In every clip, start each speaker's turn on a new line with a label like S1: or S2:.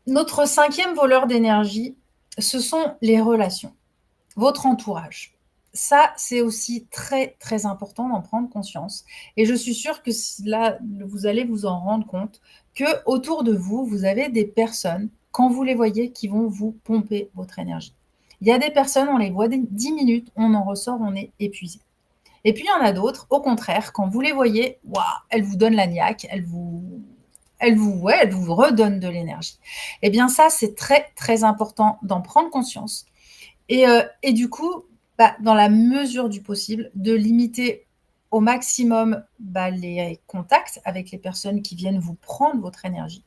S1: Notre cinquième voleur d'énergie, ce sont les relations, votre entourage. Ça, c'est aussi très, très important d'en prendre conscience et je suis sûre que là, vous allez vous en rendre compte que autour de vous, vous avez des personnes, quand vous les voyez, qui vont vous pomper votre énergie. Il y a des personnes, on les voit 10 minutes, on en ressort, on est épuisé. Et puis il y en a d'autres, au contraire, quand vous les voyez, waouh, elles vous donnent la niaque, ouais, elles vous redonnent de l'énergie. Eh bien ça, c'est très, très important d'en prendre conscience et du coup, bah, dans la mesure du possible, de limiter au maximum, bah, les contacts avec les personnes qui viennent vous prendre votre énergie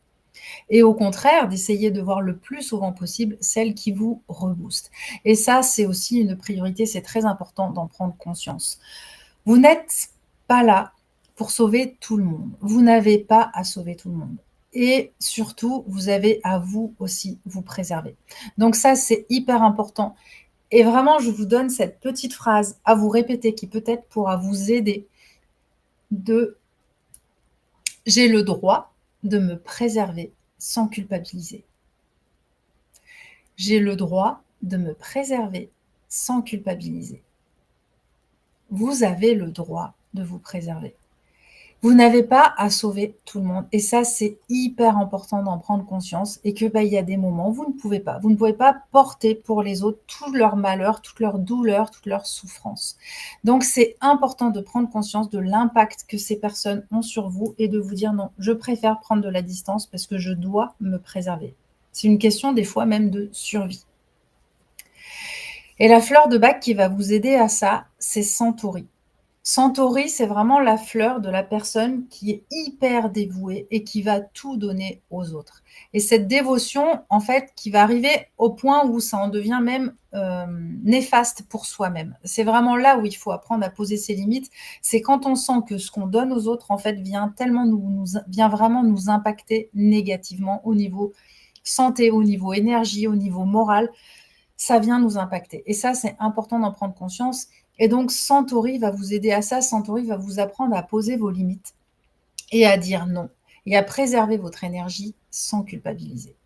S1: et au contraire, d'essayer de voir le plus souvent possible celles qui vous reboostent et ça, c'est aussi une priorité, c'est très important d'en prendre conscience. Vous n'êtes pas là pour sauver tout le monde. Vous n'avez pas à sauver tout le monde et surtout, vous avez à vous aussi vous préserver. Donc ça, c'est hyper important et vraiment, je vous donne cette petite phrase à vous répéter qui peut-être pourra vous aider de: «J'ai le droit de me préserver sans culpabiliser». J'ai le droit de me préserver sans culpabiliser. Vous avez le droit de vous préserver. Vous n'avez pas à sauver tout le monde et ça, c'est hyper important d'en prendre conscience et que, bah, il y a des moments où vous ne pouvez pas. Vous ne pouvez pas porter pour les autres tout leur malheur, toute leur douleur, toute leur souffrance. Donc c'est important de prendre conscience de l'impact que ces personnes ont sur vous et de vous dire: «Non, je préfère prendre de la distance parce que je dois me préserver». C'est une question des fois même de survie. Et la fleur de bac qui va vous aider à ça, c'est Centauri. Centauri, c'est vraiment la fleur de la personne qui est hyper dévouée et qui va tout donner aux autres. Et cette dévotion, en fait, qui va arriver au point où ça en devient même néfaste pour soi-même. C'est vraiment là où il faut apprendre à poser ses limites. C'est quand on sent que ce qu'on donne aux autres, en fait, vient tellement vient vraiment nous impacter négativement au niveau santé, au niveau énergie, au niveau moral, ça vient nous impacter. Et ça, c'est important d'en prendre conscience. Et donc, Centauri va vous aider à ça. Centauri va vous apprendre à poser vos limites et à dire non et à préserver votre énergie sans culpabiliser.